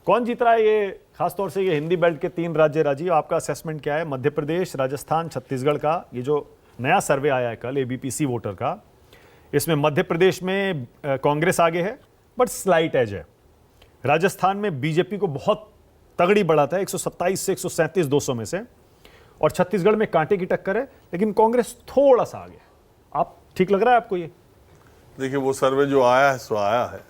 कौन जीत रहा है ये, खासतौर से ये हिंदी बेल्ट के 3 राज्य? राजीव, आपका असेसमेंट क्या है? मध्य प्रदेश, राजस्थान, छत्तीसगढ़ का ये जो नया सर्वे आया है कल एबीपीसी वोटर का, इसमें मध्य प्रदेश में कांग्रेस आगे है बट स्लाइट एज है। राजस्थान में बीजेपी को बहुत तगड़ी बढ़त है, 127 से 137 200 में से, और छत्तीसगढ़ में कांटे की टक्कर है, लेकिन कांग्रेस थोड़ा सा आगे। आप ठीक लग रहा है आपको ये? देखिए, वो सर्वे जो आया है सो आया है।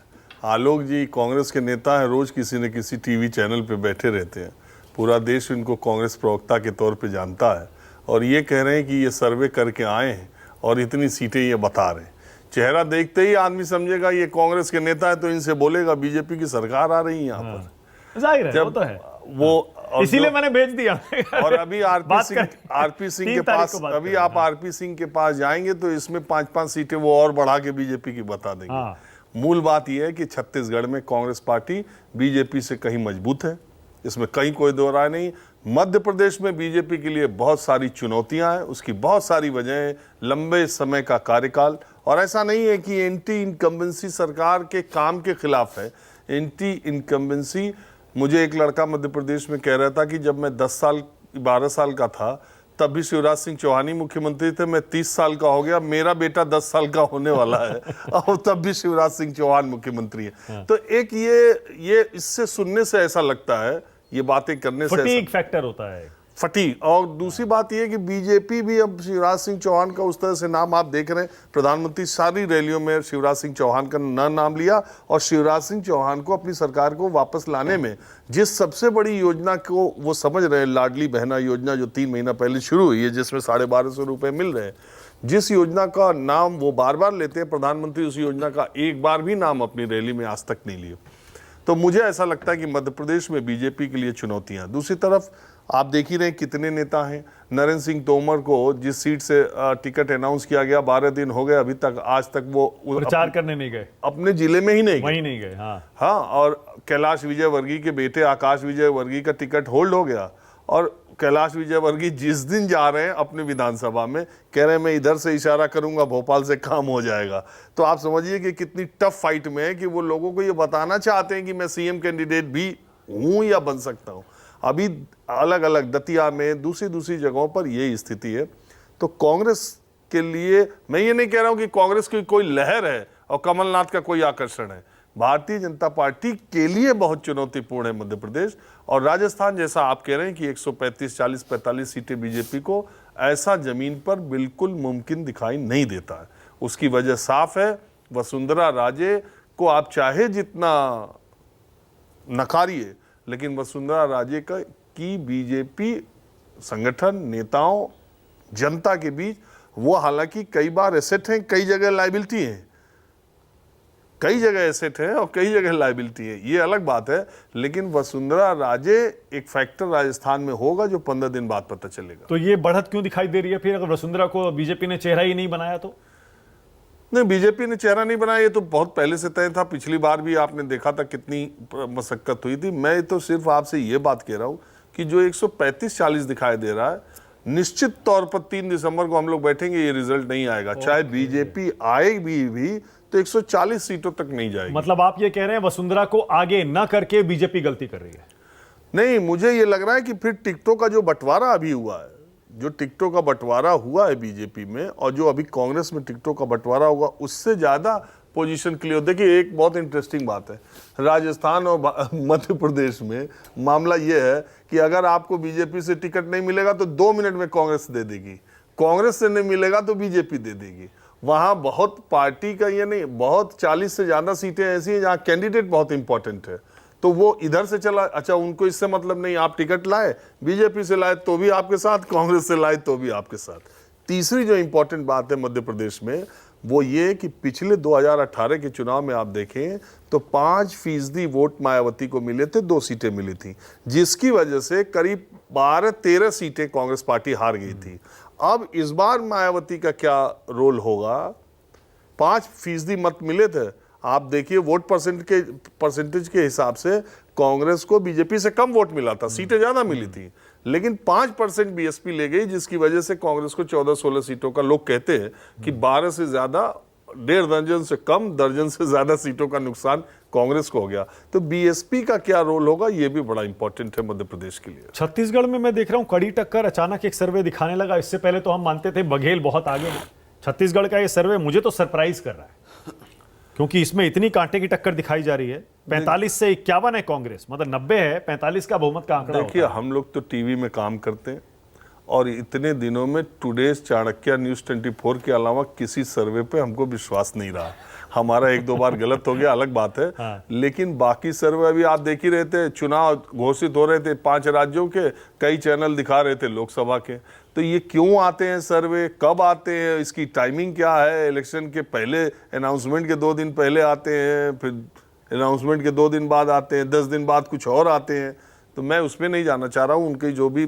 आलोक जी कांग्रेस के नेता हैं, रोज किसी न किसी टीवी चैनल पे बैठे रहते हैं, पूरा देश इनको कांग्रेस प्रवक्ता के तौर पे जानता है, और ये कह रहे हैं कि ये सर्वे करके आए हैं और इतनी सीटें ये बता रहे हैं। चेहरा देखते ही आदमी समझेगा ये कांग्रेस के नेता है, तो इनसे बोलेगा बीजेपी की सरकार आ रही है यहाँ पर। जाहिर है, वो तो है, वो इसीलिए मैंने भेज दिया। और अभी आरपी सिंह के पास, अभी आप आरपी सिंह के पास जाएंगे तो इसमें 5-5 सीटें वो और बढ़ा के बीजेपी की बता देंगे। मूल बात यह है कि छत्तीसगढ़ में कांग्रेस पार्टी बीजेपी से कहीं मजबूत है, इसमें कहीं कोई दो राय नहीं। मध्य प्रदेश में बीजेपी के लिए बहुत सारी चुनौतियां हैं, उसकी बहुत सारी वजहें, लंबे समय का कार्यकाल, और ऐसा नहीं है कि एंटी इनकम्बेंसी सरकार के काम के खिलाफ है। एंटी इनकम्बेंसी, मुझे एक लड़का मध्य प्रदेश में कह रहा था कि जब मैं 12 साल का था तब भी शिवराज सिंह चौहान ही मुख्यमंत्री थे, मैं 30 साल का हो गया, मेरा बेटा 10 साल का होने वाला है और तब भी शिवराज सिंह चौहान मुख्यमंत्री है। तो एक ये इससे सुनने से ऐसा लगता है, ये बातें करने से फटीग फैक्टर होता है, फटीग। और दूसरी बात यह कि बीजेपी भी अब शिवराज सिंह चौहान का उस तरह से नाम आप देख रहे हैं, प्रधानमंत्री सारी रैलियों में शिवराज सिंह चौहान का नाम लिया, और शिवराज सिंह चौहान को अपनी सरकार को वापस लाने में जिस सबसे बड़ी योजना को वो समझ रहे हैं, लाडली बहना योजना जो 3 महीना पहले शुरू हुई है, जिसमें 1250 रुपए मिल रहे हैं, जिस योजना का नाम वो बार बार लेते हैं प्रधानमंत्री, उस योजना का एक बार भी नाम अपनी रैली में आज तक नहीं लिए। तो मुझे ऐसा लगता है कि मध्य प्रदेश में बीजेपी के लिए चुनौतियां। दूसरी तरफ आप देख ही रहे कितने नेता हैं। नरेंद्र सिंह तोमर को जिस सीट से टिकट अनाउंस किया गया, 12 दिन हो गए अभी तक, आज तक वो प्रचार करने नहीं गए, अपने जिले में ही नहीं वहीं नहीं गए। हाँ, और कैलाश विजयवर्गीय के बेटे आकाश विजयवर्गीय का टिकट होल्ड हो गया, और कैलाश विजयवर्गीय जिस दिन जा रहे हैं अपने विधानसभा में, कह रहे हैं मैं इधर से इशारा करूंगा भोपाल से काम हो जाएगा। तो आप समझिए कि कितनी टफ फाइट में है कि वो लोगों को ये बताना चाहते हैं कि मैं सीएम कैंडिडेट भी हूं या बन सकता हूं। अभी अलग अलग दतिया में, दूसरी जगहों पर यही स्थिति है। तो कांग्रेस के लिए मैं ये नहीं कह रहा हूं कि कांग्रेस की कोई लहर है और कमलनाथ का कोई आकर्षण है। भारतीय जनता पार्टी के लिए बहुत चुनौतीपूर्ण है मध्य प्रदेश, और राजस्थान जैसा आप कह रहे हैं कि 135, 40, 45 सीटें बीजेपी को, ऐसा जमीन पर बिल्कुल मुमकिन दिखाई नहीं देता है। उसकी वजह साफ है, वसुंधरा राजे को आप चाहे जितना नकारिए, लेकिन वसुंधरा राजे की बीजेपी संगठन, नेताओं, जनता के बीच वो हालांकि कई बार एसेट हैं, कई जगह लायबिलिटी है, कई जगह एसेट है और कई जगह लायबिलिटी है, ये अलग बात है। लेकिन वसुंधरा राजे एक फैक्टर राजस्थान में होगा जो 15 दिन बाद पता चलेगा। तो ये बढ़त क्यों दिखाई दे रही है फिर, अगर वसुंधरा को बीजेपी ने चेहरा ही नहीं बनाया तो? नहीं, बीजेपी ने चेहरा नहीं बनाया, ये तो बहुत पहले से तय था। पिछली बार भी आपने देखा था कितनी मशक्कत हुई थी। मैं तो सिर्फ आपसे ये बात कह रहा हूं कि जो 135-40 दिखाई दे रहा है, निश्चित तौर पर 3 दिसंबर को हम लोग बैठेंगे, ये रिजल्ट नहीं आएगा। चाहे बीजेपी आएगी भी तो 140 सीटों तक नहीं जाएगी। मतलब आप ये कह रहे हैं वसुंधरा को आगे न करके बीजेपी गलती कर रही है? नहीं, मुझे ये लग रहा है कि फिर टिकटों का जो बंटवारा अभी हुआ है, जो टिकटों का बंटवारा हुआ है बीजेपी में, और जो अभी कांग्रेस में टिकटों का बंटवारा होगा, उससे ज्यादा पोजीशन क्लियर। देखिए, एक बहुत इंटरेस्टिंग बात है, राजस्थान और मध्य प्रदेश में मामला यह है कि अगर आपको बीजेपी से टिकट नहीं मिलेगा तो 2 मिनट में कांग्रेस दे देगी, कांग्रेस से नहीं मिलेगा तो बीजेपी दे देगी। वहां बहुत पार्टी का ये नहीं, बहुत 40 से ज्यादा सीटें ऐसी हैं जहां कैंडिडेट बहुत इंपॉर्टेंट है, तो वो इधर से चला, अच्छा उनको इससे मतलब नहीं, आप टिकट लाए, बीजेपी से लाए तो भी आपके साथ, कांग्रेस से लाए तो भी आपके साथ। तीसरी जो इंपॉर्टेंट बात है मध्य प्रदेश में, वो ये कि पिछले 2018 के चुनाव में आप देखें तो 5% वोट मायावती को मिले थे, 2 सीटें मिली थी, जिसकी वजह से करीब 12-13 सीटें कांग्रेस पार्टी हार गई थी। अब इस बार मायावती का क्या रोल होगा? 5% मत मिले थे, आप देखिए वोट परसेंटेज के हिसाब से कांग्रेस को बीजेपी से कम वोट मिला था, सीटें ज्यादा मिली थी, लेकिन 5% बीएसपी ले गई, जिसकी वजह से कांग्रेस को 14-16 सीटों का, लोग कहते हैं कि 12 से ज्यादा, 1.5 दर्जन से कम, दर्जन से ज्यादा सीटों का नुकसान कांग्रेस को हो गया, तो बीएसपी का क्या रोल होगा, ये भी बड़ा इंपॉर्टेंट है मध्य प्रदेश के लिए। छत्तीसगढ़ में मैं देख रहा हूं कड़ी टक्कर, अचानक एक सर्वे दिखाने लगा। इससे पहले तो हम मानते थे बघेल बहुत आगे है। छत्तीसगढ़ का ये सर्वे मुझे तो सरप्राइज कर रहा है, क्योंकि इसमें इतनी कांटे की टक्कर दिखाई जा रही है। 45 से 51 है कांग्रेस, मतलब 90 है, 45 का बहुमत का आंकड़ा देखिए, हम लोग तो टीवी में काम करते हैं और इतने दिनों में टुडेज, चाणक्य, न्यूज 24 के अलावा किसी सर्वे पे हमको विश्वास नहीं रहा। हमारा 1-2 बार गलत हो गया, अलग बात है। हाँ। लेकिन बाकी सर्वे अभी आप देख ही रहे थे, चुनाव घोषित हो रहे थे 5 राज्यों के, कई चैनल दिखा रहे थे लोकसभा के। तो ये क्यों आते हैं सर्वे, कब आते हैं, इसकी टाइमिंग क्या है? इलेक्शन के पहले, अनाउंसमेंट के 2 दिन पहले आते हैं, फिर अनाउंसमेंट के 2 दिन बाद आते हैं, 10 दिन बाद कुछ और आते हैं। तो मैं उसमें नहीं जाना चाह रहा हूँ, उनके जो भी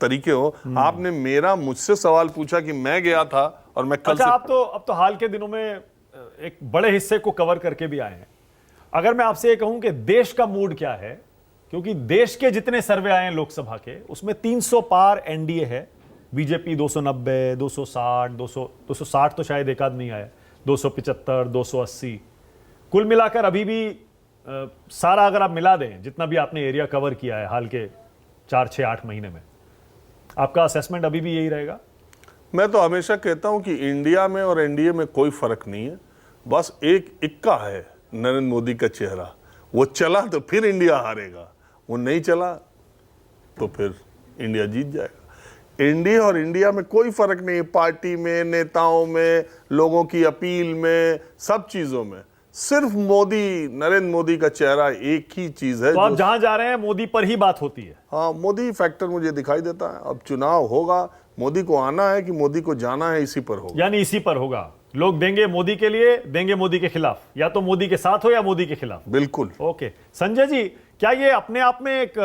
तरीके हो। आपने मुझसे सवाल पूछा कि मैं गया था और मैं कल अच्छा, से... अब तो हाल के दिनों में एक बड़े हिस्से को कवर करके भी आए हैं। अगर मैं आपसे ये कहूं कि देश का मूड क्या है, क्योंकि देश के जितने सर्वे आए हैं लोकसभा के, उसमें 300 पार एनडीए है, बीजेपी 290, 260, 260 तो शायद एक आध नहीं आया, 275, 280, कुल मिलाकर अभी भी सारा अगर आप मिला दें, जितना भी आपने एरिया कवर किया है हाल के 4, 6, 8 महीने में, आपका असेसमेंट अभी भी यही रहेगा? मैं तो हमेशा कहता हूं कि इंडिया में और एनडीए में कोई फर्क नहीं है, बस एक इक्का है, नरेंद्र मोदी का चेहरा। वो चला तो फिर इंडिया हारेगा, वो नहीं चला तो फिर इंडिया जीत जाएगा। एनडीए और इंडिया में कोई फर्क नहीं है, पार्टी में, नेताओं में, लोगों की अपील में, सब चीजों में। सिर्फ मोदी, नरेंद्र मोदी का चेहरा एक ही चीज है। तो आप जहां जा रहे हैं मोदी पर ही बात होती है? हाँ, मोदी फैक्टर मुझे दिखाई देता है। अब चुनाव होगा, मोदी को आना है कि मोदी को जाना है, इसी पर होगा। यानी इसी पर होगा। लोग देंगे मोदी के लिए, देंगे मोदी के खिलाफ, या तो मोदी के साथ हो या मोदी के खिलाफ। बिल्कुल। ओके संजय जी, क्या ये अपने आप में एक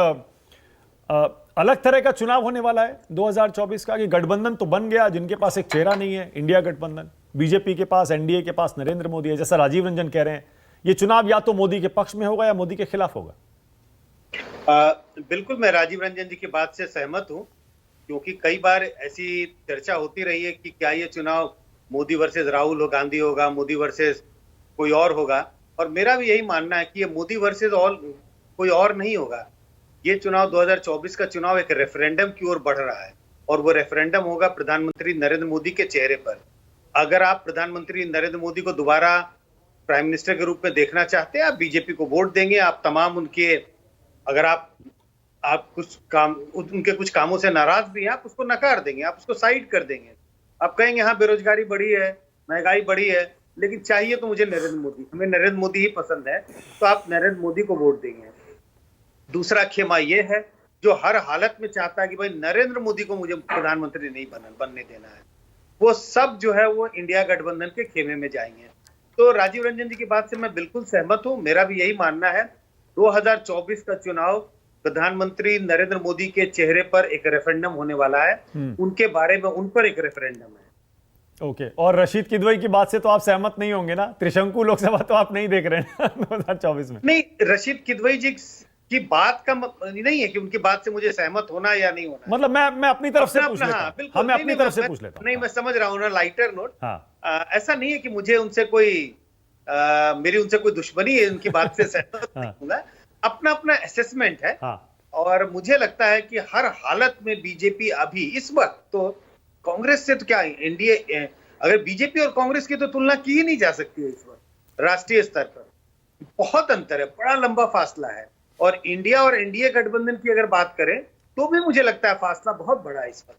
अलग तरह का चुनाव होने वाला है 2024 का? कि गठबंधन तो बन गया, जिनके पास एक चेहरा नहीं है, इंडिया गठबंधन, बीजेपी के पास, एनडीए के पास नरेंद्र मोदी है, जैसा राजीव रंजन कह रहे हैं, ये चुनाव या तो मोदी के पक्ष में होगा या मोदी के खिलाफ होगा? बिल्कुल, मैं राजीव रंजन जी की बात से सहमत हूं, क्योंकि कई बार ऐसी चर्चा होती रही है कि क्या ये चुनाव मोदी वर्सेस राहुल हो, गांधी होगा, मोदी वर्सेस कोई और होगा। और मेरा भी यही मानना है कि ये मोदी वर्सेस कोई और नहीं होगा। ये चुनाव 2024 का चुनाव एक रेफरेंडम की ओर बढ़ रहा है, और वो रेफरेंडम होगा प्रधानमंत्री नरेंद्र मोदी के चेहरे पर। अगर आप प्रधानमंत्री नरेंद्र मोदी को दोबारा प्राइम मिनिस्टर के रूप में देखना चाहते हैं, आप बीजेपी को वोट देंगे। आप तमाम उनके, अगर आप कुछ काम, उनके कुछ कामों से नाराज भी हैं, आप उसको नकार देंगे, आप उसको साइड कर देंगे। आप कहेंगे हाँ बेरोजगारी बढ़ी है, महंगाई बढ़ी है, लेकिन चाहिए तो मुझे नरेंद्र मोदी, हमें नरेंद्र मोदी ही पसंद है, तो आप नरेंद्र मोदी को वोट देंगे। दूसरा खेमा ये है, जो हर हालत में चाहता है कि भाई नरेंद्र मोदी को मुझे प्रधानमंत्री नहीं बनने देना है, वो सब जो है वो इंडिया गठबंधन के खेमे में जाएंगे। तो राजीव रंजन जी की बात से मैं बिल्कुल सहमत हूं। मेरा भी यही मानना है, 2024 का चुनाव प्रधानमंत्री नरेंद्र मोदी के चेहरे पर एक रेफरेंडम होने वाला है, उनके बारे में, उन पर एक रेफरेंडम है। ओके, और रशीद किदवई की बात से तो आप सहमत नहीं होंगे ना? त्रिशंकु लोकसभा तो आप नहीं देख रहे हैं 2024 में? नहीं, रशीद किदवई जी की बात का नहीं है कि उनकी बात से मुझे सहमत होना या नहीं होना। मतलब मैं अपनी तरफ से पूछ लेता हूं। हाँ, मैं अपनी तरफ से पूछ लेता हूं। नहीं, मैं समझ रहा हूं ना, लाइटर नोट। हाँ, ऐसा नहीं है कि मुझे उनसे मेरी उनसे कोई दुश्मनी है, उनकी बात से सहमत नहीं होगा। अपना अपना असेसमेंट है। हाँ। और मुझे लगता है कि हर हालत में बीजेपी अभी इस वक्त तो कांग्रेस से तो क्या, एनडीए, अगर बीजेपी और कांग्रेस की तो तुलना की ही नहीं जा सकती है इस वक्त। राष्ट्रीय स्तर पर बहुत अंतर है, बड़ा लंबा फासला है। और इंडिया और एनडीए गठबंधन की अगर बात करें तो भी मुझे लगता है फासला बहुत बड़ा है इस वक्त।